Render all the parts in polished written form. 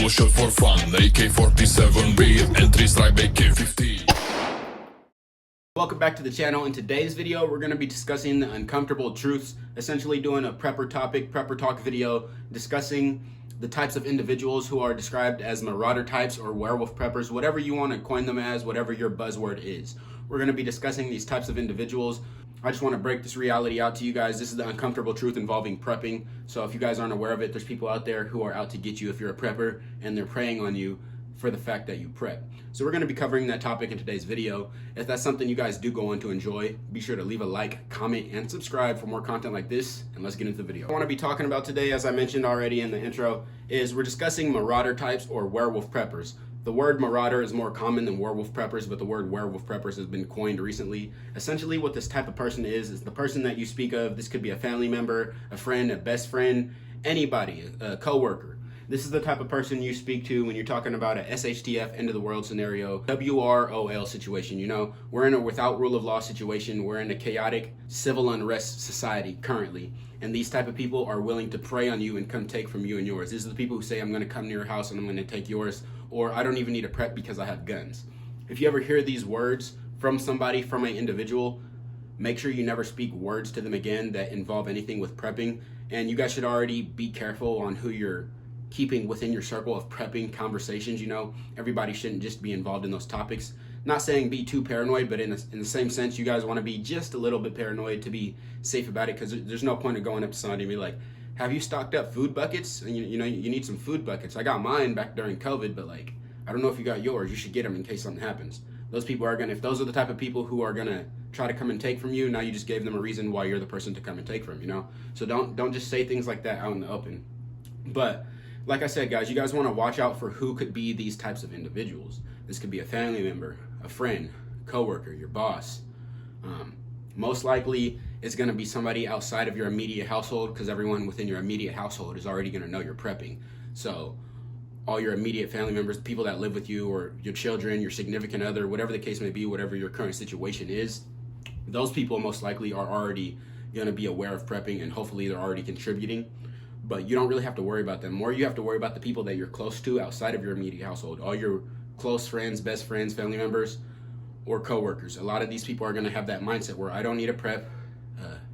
Rifle shot for fun, AK-47 beat, entry strike AK-15. Welcome back to the channel. In today's video, we're going to be discussing the uncomfortable truths, essentially doing a prepper talk video, discussing the types of individuals who are described as marauder types or werewolf preppers, whatever you want to coin them as, whatever your buzzword is. We're going to be discussing these types of individuals. I just want to break this reality out to you guys. This is the uncomfortable truth involving prepping. So if you guys aren't aware of it, there's people out there who are out to get you if you're a prepper, and they're preying on you for the fact that you prep. So we're going to be covering that topic in today's video. If that's something you guys do go on to enjoy, be sure to leave a like, comment, and subscribe for more content like this, and let's get into the video. What I want to be talking about today, as I mentioned already in the intro, is we're discussing marauder types or werewolf preppers. The word marauder is more common than werewolf preppers, but the word werewolf preppers has been coined recently. Essentially what this type of person is the person that you speak of. This could be a family member, a friend, a best friend, anybody, a coworker. This is the type of person you speak to when you're talking about a SHTF end of the world scenario, WROL situation. You know, we're in a without rule of law situation. We're in a chaotic civil unrest society currently. And these type of people are willing to prey on you and come take from you and yours. These are the people who say, I'm going to come to your house and I'm going to take yours, or I don't even need a prep because I have guns. If you ever hear these words from somebody, from an individual, make sure you never speak words to them again that involve anything with prepping. And you guys should already be careful on who you're keeping within your circle of prepping conversations. You know, everybody shouldn't just be involved in those topics. Not saying be too paranoid, but in the same sense, you guys want to be just a little bit paranoid to be safe about it, because there's no point of going up to somebody and be like, have you stocked up food buckets? And you know, you need some food buckets. I got mine back during COVID, but like, I don't know if you got yours. You should get them in case something happens. Those people are if those are the type of people who are gonna try to come and take from you, now you just gave them a reason why you're the person to come and take from, you know? So don't just say things like that out in the open. But like I said, guys, you guys want to watch out for who could be these types of individuals. This could be a family member, a friend, coworker, your boss. Most likely, it's going to be somebody outside of your immediate household, because everyone within your immediate household is already going to know you're prepping. So all your immediate family members, people that live with you, or your children, your significant other, whatever the case may be, whatever your current situation is, those people most likely are already going to be aware of prepping, and hopefully they're already contributing. But you don't really have to worry about them. More you have to worry about the people that you're close to outside of your immediate household. All your close friends, best friends, family members, or coworkers. A lot of these people are going to have that mindset where I don't need a prep.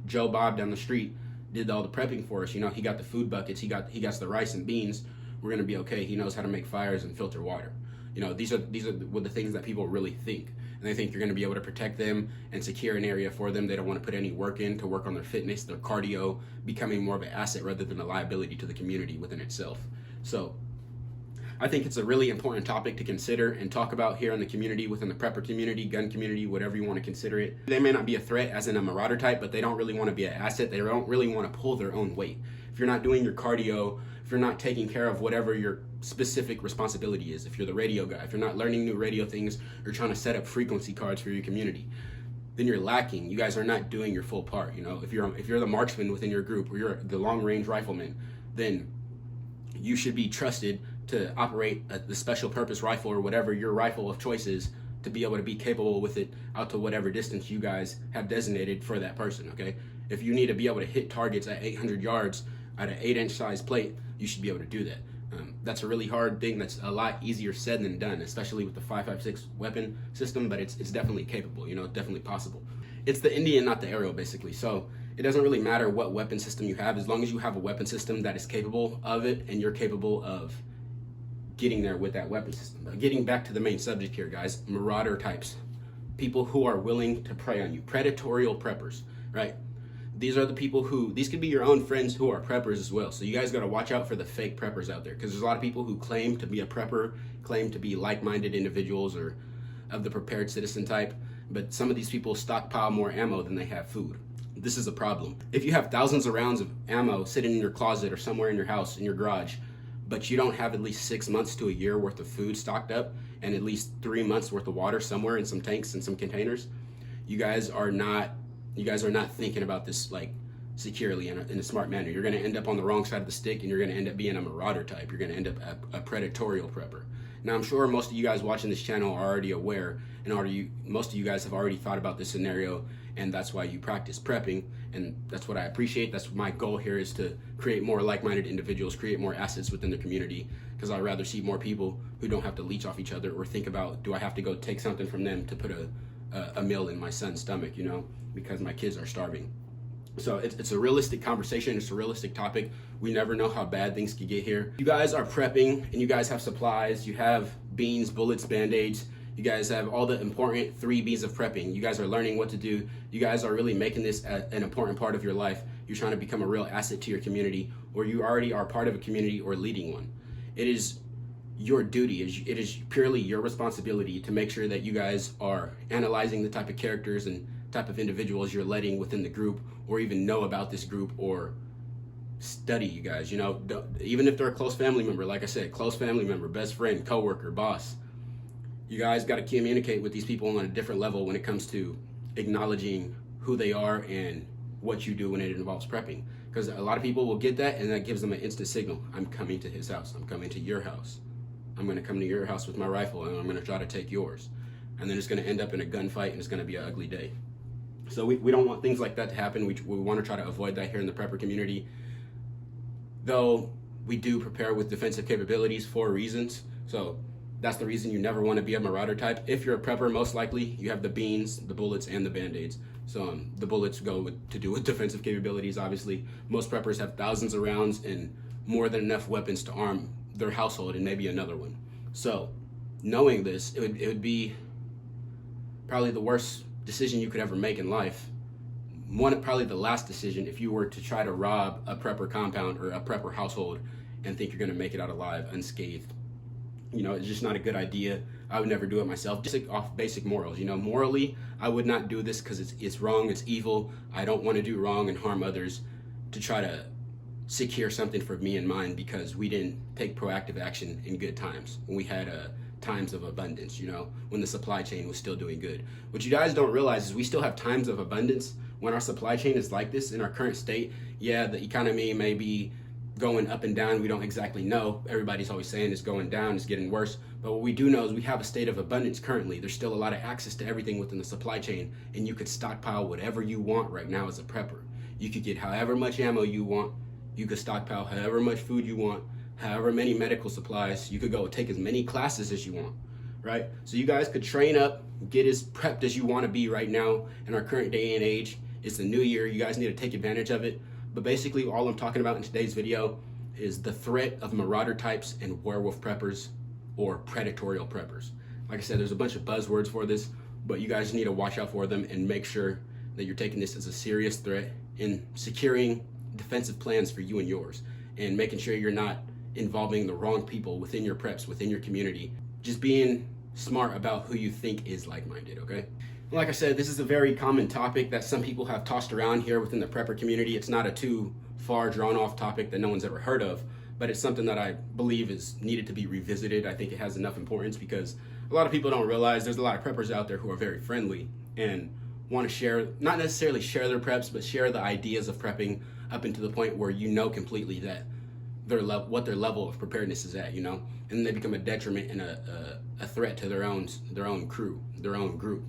Joe Bob down the street did all the prepping for us. You know, he got the food buckets. He got the rice and beans. We're going to be okay. He knows how to make fires and filter water. You know, these are the things that people really think. And they think you're going to be able to protect them and secure an area for them. They don't want to put any work in to work on their fitness, their cardio, becoming more of an asset rather than a liability to the community within itself. So I think it's a really important topic to consider and talk about here in the community, within the prepper community, gun community, whatever you want to consider it. They may not be a threat as in a marauder type, but they don't really want to be an asset. They don't really want to pull their own weight. If you're not doing your cardio, if you're not taking care of whatever your specific responsibility is, if you're the radio guy, if you're not learning new radio things or trying to set up frequency cards for your community, then you're lacking. You guys are not doing your full part. You know, if you're the marksman within your group, or you're the long range rifleman, then you should be trusted to operate the special purpose rifle or whatever your rifle of choice is, to be able to be capable with it out to whatever distance you guys have designated for that person. Okay, if you need to be able to hit targets at 800 yards at an 8-inch size plate, you should be able to do that. That's a really hard thing. That's a lot easier said than done, especially with the 5.56 weapon system, but it's definitely capable, you know, definitely possible. It's the Indian, not the arrow, basically. So it doesn't really matter what weapon system you have, as long as you have a weapon system that is capable of it and you're capable of getting there with that weapon system. But getting back to the main subject here, guys, marauder types, people who are willing to prey on you, predatory preppers, right? These are the people these could be your own friends who are preppers as well. So you guys got to watch out for the fake preppers out there, because there's a lot of people who claim to be a prepper, claim to be like-minded individuals or of the prepared citizen type, but some of these people stockpile more ammo than they have food. This is a problem. If you have thousands of rounds of ammo sitting in your closet or somewhere in your house, in your garage, but you don't have at least 6 months to a year worth of food stocked up and at least 3 months worth of water somewhere in some tanks and some containers, you guys are not thinking about this like securely in a smart manner. You're going to end up on the wrong side of the stick, and you're going to end up being a marauder type. You're going to end up a predatory prepper. Now, I'm sure most of you guys watching this channel are already aware, and most of you guys have already thought about this scenario and that's why you practice prepping. And that's what I appreciate. That's my goal here, is to create more like-minded individuals, create more assets within the community, because I'd rather see more people who don't have to leech off each other or think about, do I have to go take something from them to put a meal in my son's stomach, you know, because my kids are starving. So it's a realistic conversation. It's a realistic topic. We never know how bad things could get here. You guys are prepping and you guys have supplies. You have beans, bullets, band-aids. You guys have all the important 3 B's of prepping. You guys are learning what to do. You guys are really making this an important part of your life. You're trying to become a real asset to your community, or you already are part of a community or leading one. It is your duty, it is purely your responsibility to make sure that you guys are analyzing the type of characters and type of individuals you're letting within the group, or even know about this group, or study you guys, you know, even if they're a close family member. Like I said, close family member, best friend, coworker, boss. You guys got to communicate with these people on a different level when it comes to acknowledging who they are and what you do when it involves prepping. Because a lot of people will get that, and that gives them an instant signal. I'm coming to his house. I'm coming to your house. I'm going to come to your house with my rifle, and I'm going to try to take yours. And then it's going to end up in a gunfight, and it's going to be an ugly day. So we don't want things like that to happen. We want to try to avoid that here in the prepper community. Though we do prepare with defensive capabilities for reasons. So that's the reason you never want to be a marauder type. If you're a prepper, most likely you have the beans, the bullets, and the band-aids. So the bullets go to do with defensive capabilities, obviously. Most preppers have thousands of rounds and more than enough weapons to arm their household and maybe another one. So knowing this, it would be probably the worst decision you could ever make in life. Probably the last decision, if you were to try to rob a prepper compound or a prepper household and think you're going to make it out alive unscathed. You know, it's just not a good idea. I would never do it myself, just off basic morals. You know, morally, I would not do this because it's wrong, it's evil. I don't want to do wrong and harm others to try to secure something for me and mine, because we didn't take proactive action in good times, when we had times of abundance, you know, when the supply chain was still doing good. What you guys don't realize is we still have times of abundance when our supply chain is like this in our current state. Yeah, the economy may be going up and down. We don't exactly know. Everybody's always saying it's going down, it's getting worse. But what we do know is we have a state of abundance currently. There's still a lot of access to everything within the supply chain, and you could stockpile whatever you want right now as a prepper. You could get however much ammo you want. You could stockpile however much food you want, however many medical supplies. You could go take as many classes as you want, right? So you guys could train up, get as prepped as you want to be right now in our current day and age. It's the new year. You guys need to take advantage of it. But basically, all I'm talking about in today's video is the threat of marauder types and werewolf preppers, or predatorial preppers. Like I said, there's a bunch of buzzwords for this, but you guys need to watch out for them and make sure that you're taking this as a serious threat in securing defensive plans for you and yours, and making sure you're not involving the wrong people within your preps, within your community. Just being smart about who you think is like-minded, okay? Like I said, this is a very common topic that some people have tossed around here within the prepper community. It's not a too far drawn off topic that no one's ever heard of, but it's something that I believe is needed to be revisited. I think it has enough importance because a lot of people don't realize there's a lot of preppers out there who are very friendly and want to share, not necessarily share their preps, but share the ideas of prepping up into the point where you know completely that what their level of preparedness is at, you know, and then they become a detriment and a threat to their own crew, their own group,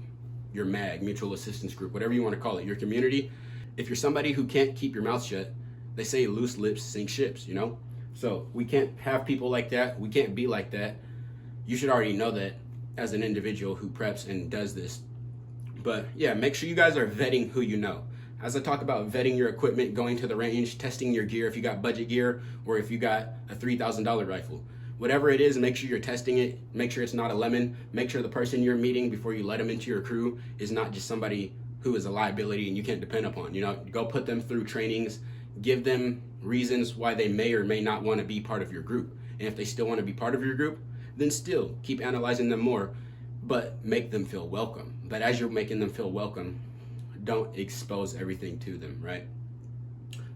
your MAG, mutual assistance group, whatever you want to call it, your community. If you're somebody who can't keep your mouth shut, they say loose lips sink ships, you know? So we can't have people like that. We can't be like that. You should already know that as an individual who preps and does this. But yeah, make sure you guys are vetting who you know. As I talk about vetting your equipment, going to the range, testing your gear, if you got budget gear or if you got a $3,000 rifle. Whatever it is, make sure you're testing it. Make sure it's not a lemon. Make sure the person you're meeting before you let them into your crew is not just somebody who is a liability and you can't depend upon. You know, go put them through trainings, give them reasons why they may or may not want to be part of your group. And if they still want to be part of your group, then still keep analyzing them more, but make them feel welcome. But as you're making them feel welcome, don't expose everything to them, right?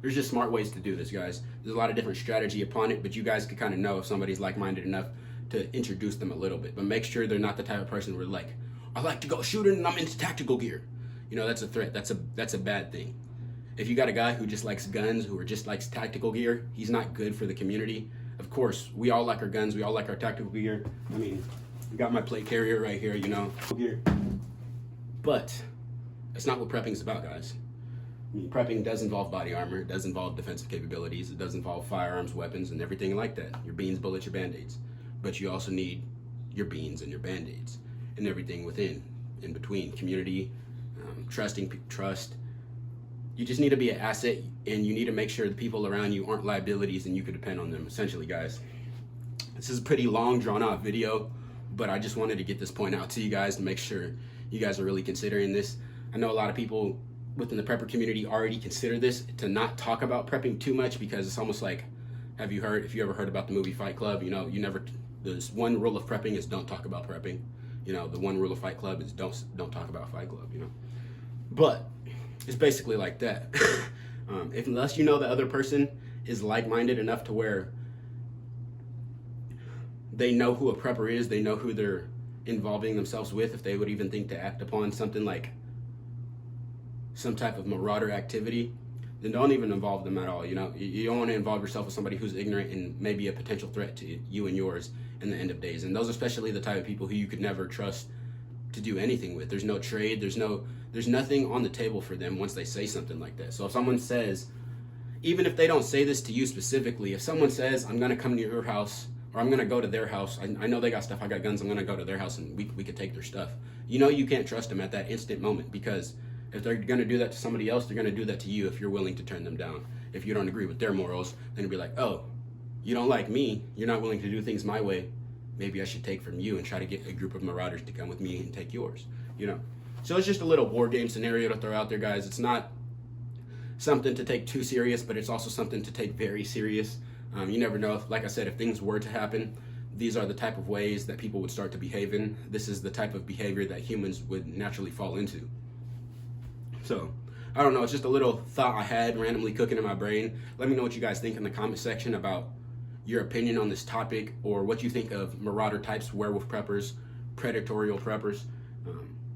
There's just smart ways to do this, guys. There's a lot of different strategy upon it, but you guys can kind of know if somebody's like-minded enough to introduce them a little bit. But make sure they're not the type of person where like, I like to go shooting and I'm into tactical gear. You know, that's a threat. That's a bad thing. If you got a guy who just likes guns, who just likes tactical gear, he's not good for the community. Of course, we all like our guns. We all like our tactical gear. I mean, I got my plate carrier right here, you know, gear. But That's not what prepping is about, guys. I mean, prepping does involve body armor, it does involve defensive capabilities, it does involve firearms, weapons, and everything like that. Your beans, bullets, your band-aids. But you also need your beans and your band-aids and everything in between. Community, trust. You just need to be an asset, and you need to make sure the people around you aren't liabilities and you can depend on them, essentially, guys. This is a pretty long, drawn-out video, but I just wanted to get this point out to you guys to make sure you guys are really considering this. I know a lot of people within the prepper community already consider this to not talk about prepping too much, because it's almost like, if you ever heard about the movie Fight Club, there's one rule of prepping is don't talk about prepping. The one rule of Fight Club is don't talk about Fight Club, But it's basically like that. Unless you know the other person is like-minded enough to where they know who a prepper is, they know who they're involving themselves with, if they would even think to act upon something like some type of marauder activity, then don't even involve them at all. You don't want to involve yourself with somebody who's ignorant and maybe a potential threat to you and yours in the end of days. And those are especially the type of people who you could never trust to do anything with. There's no trade, there's nothing on the table for them once they say something like that. So if someone says, even if they don't say this to you specifically, if someone says, I'm gonna come to your house, or I'm gonna go to their house, I know they got stuff, I got guns, I'm gonna go to their house and we could take their stuff. You can't trust them at that instant moment, because if they're going to do that to somebody else, they're going to do that to you if you're willing to turn them down. If you don't agree with their morals, then you'll be like, oh, you don't like me, you're not willing to do things my way, maybe I should take from you and try to get a group of marauders to come with me and take yours, So it's just a little war game scenario to throw out there, guys. It's not something to take too serious, but it's also something to take very serious. You never know, like I said, if things were to happen, these are the type of ways that people would start to behave in. This is the type of behavior that humans would naturally fall into. So, I don't know, it's just a little thought I had randomly cooking in my brain. Let me know what you guys think in the comment section about your opinion on this topic, or what you think of marauder types, werewolf preppers, predatorial preppers,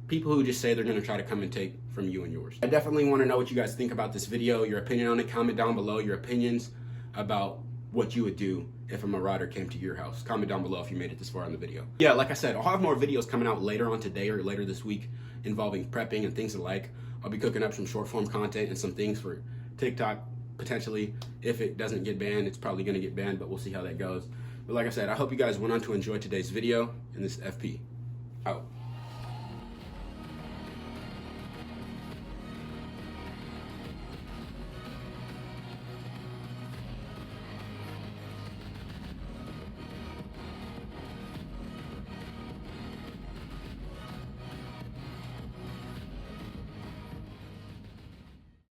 people who just say they're going to try to come and take from you and yours. I definitely want to know what you guys think about this video, your opinion on it. Comment down below your opinions about what you would do if a marauder came to your house. Comment down below if you made it this far in the video. Yeah, like I said, I'll have more videos coming out later on today or later this week involving prepping and things alike. I'll be cooking up some short form content and some things for TikTok, potentially. If it doesn't get banned, it's probably going to get banned, but we'll see how that goes. But like I said, I hope you guys went on to enjoy today's video, and this is FP out.